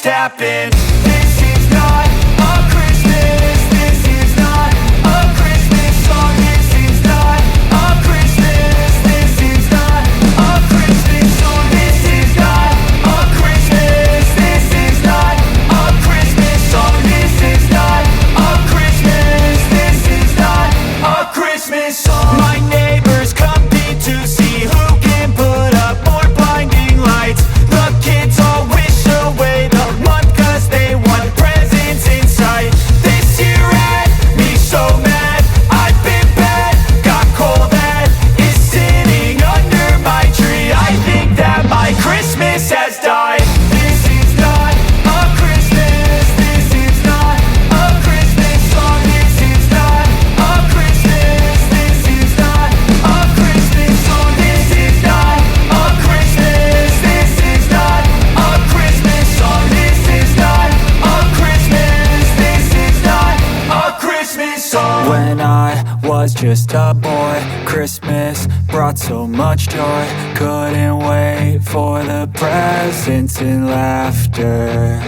just happened. This is not a Christmas. This is not a Christmas song. This is not a Christmas. This is not a Christmas song. This is not a Christmas. This is not a Christmas song. This is not a Christmas. This is not a Christmas song. My neighbors compete to see who can put up more blinding lights. The kids all wish away the month 'cause they want presents in sight. This year had me so mad, I've been bad, got coal that is sitting under my tree. I think that my Christmas has died. This is not a Christmas. This is not a Christmas song. This is not a Christmas. This is not a Christmas song. This is not a Christmas. This is not a Christmas song. This is not a Christmas. This is not a Christmas song. When I was just a boy, Christmas brought so much joy. Couldn't wait for the presents and laughter.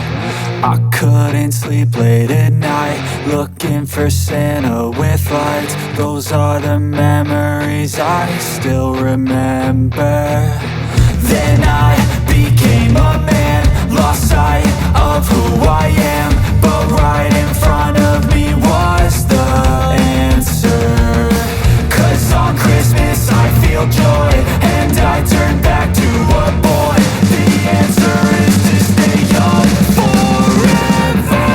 I couldn't sleep late at night, looking for Santa with lights. Those are the memories I still remember. Then I became a man, lost sight of who I am. But right in front of me was the answer. 'Cause on Christmas I feel joy, and I turn back to a boy. The answer is to stay young forever.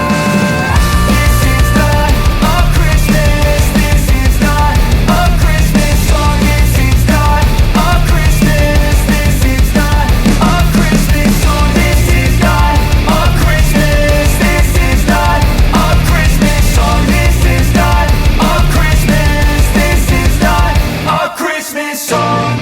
This is not a Christmas. This is not a Christmas song. This is not a Christmas. This is not a Christmas song. This is not a Christmas. This is not a Christmas song. This is not a Christmas. This is not a Christmas song.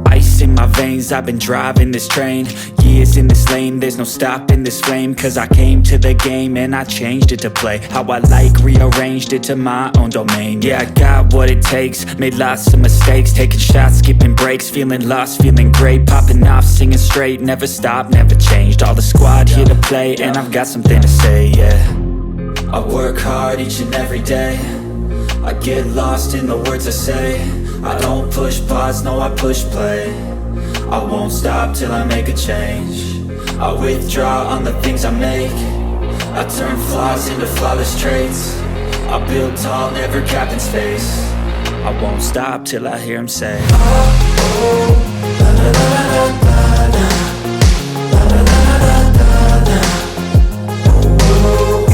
Ice in my veins, I've been driving this train. Years in this lane, there's no stopping this flame. 'Cause I came to the game and I changed it to play how I like, rearranged it to my own domain. Yeah, I got what it takes, made lots of mistakes, taking shots, skipping breaks, feeling lost, feeling great, popping off, singing straight, never stopped, never changed. All the squad here to play, and I've got something to say, yeah. I work hard each and every day, I get lost in the words I say. I don't push pause, no I push play. I won't stop till I make a change. I withdraw on the things I make. I turn flaws into flawless traits. I build tall, never capped in space. I won't stop till I hear him say, oh, oh, la la la la la la, la la la la la la, oh, oh.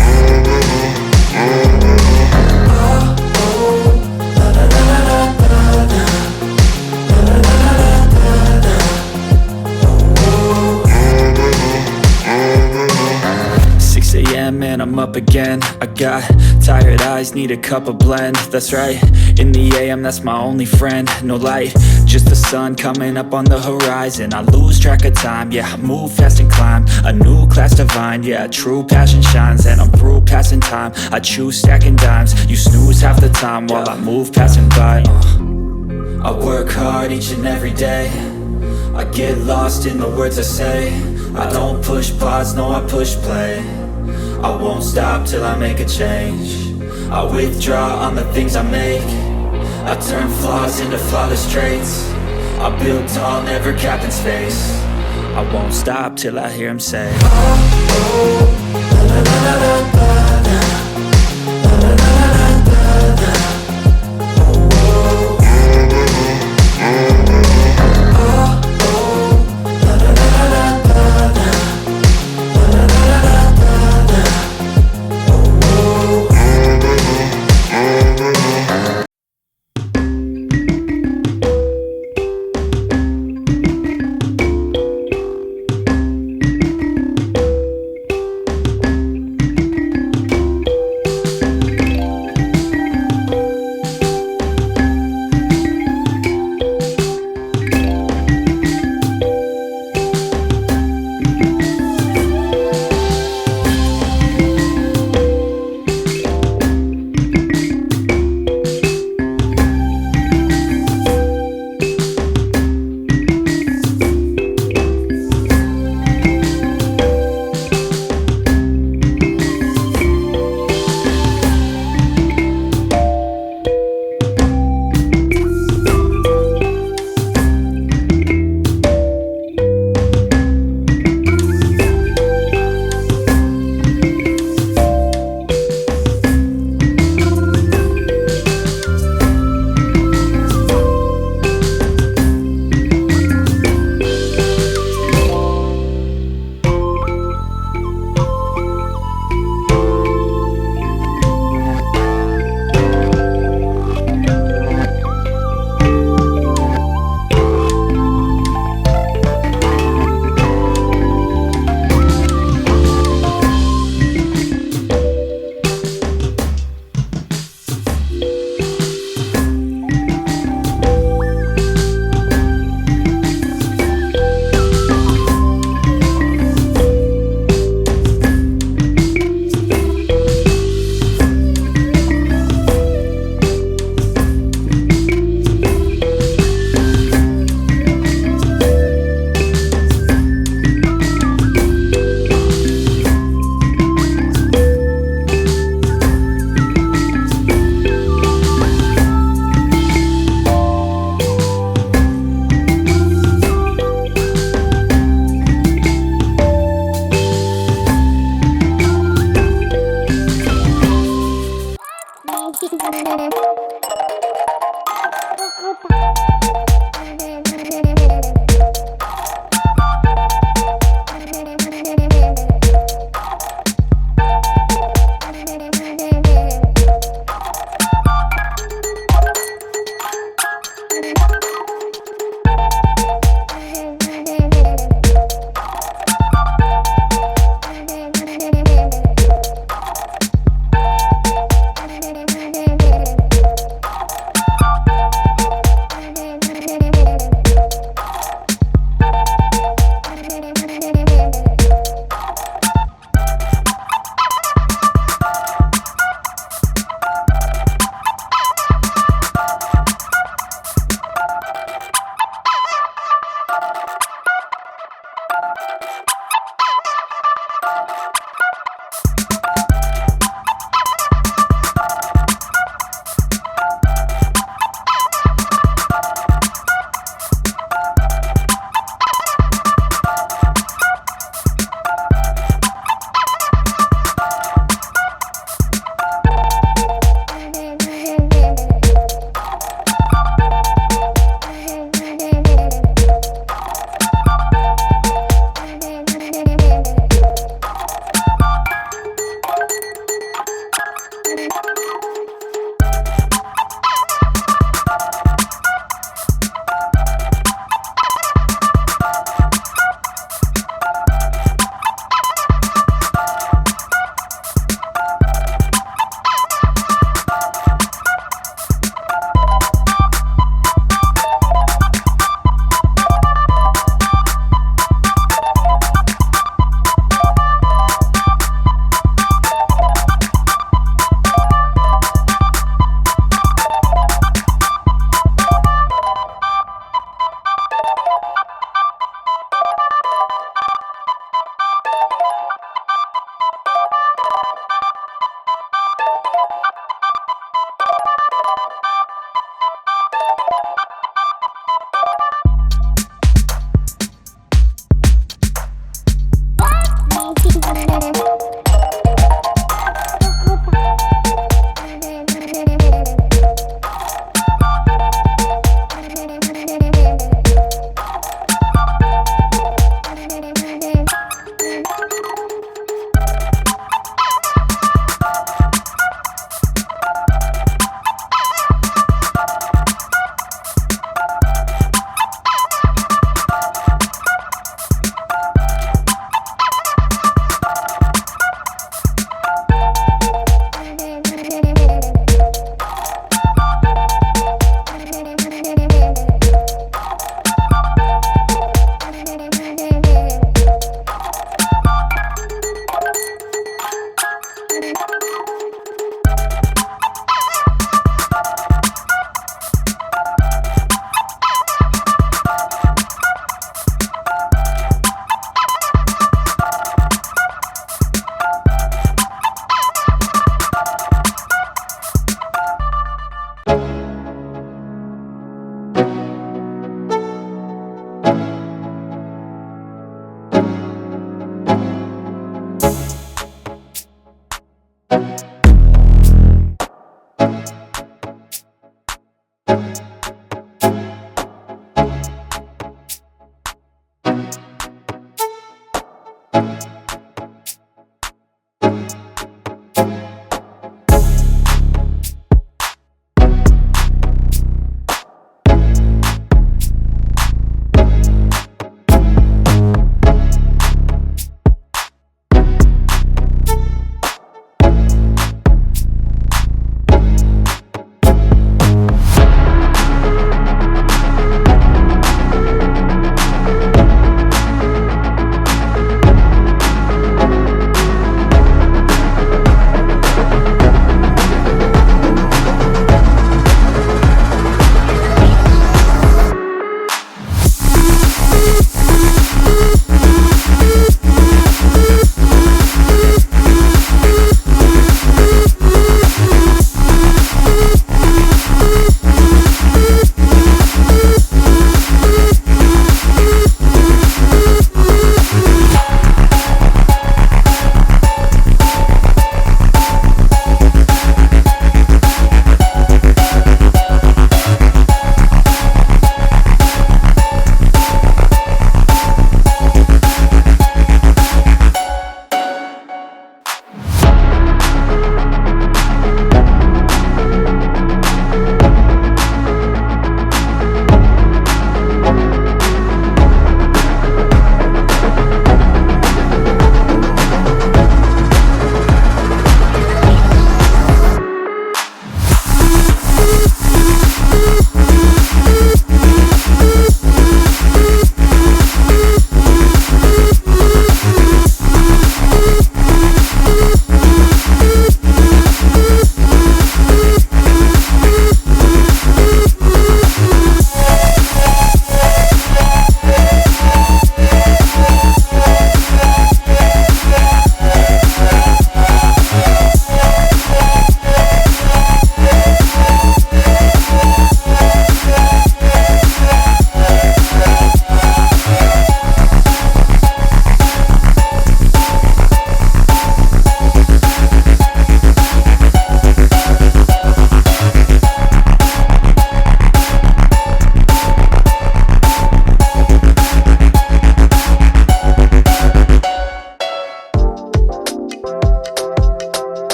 And I'm up again. I got tired eyes, need a cup of blend. That's right, in the AM, that's my only friend. No light, just the sun coming up on the horizon. I lose track of time, yeah, I move fast and climb a new class divine, yeah, true passion shines. And I'm through passing time, I choose stacking dimes. You snooze half the time while I move passing by. I work hard each and every day, I get lost in the words I say. I don't push pause, no I push play. I won't stop till I make a change. I withdraw on the things I make. I turn flaws into flawless traits. I build tall, never capped in space. I won't stop till I hear him say, oh, oh, la la la la la la, la la la la la la, oh, oh. Bye.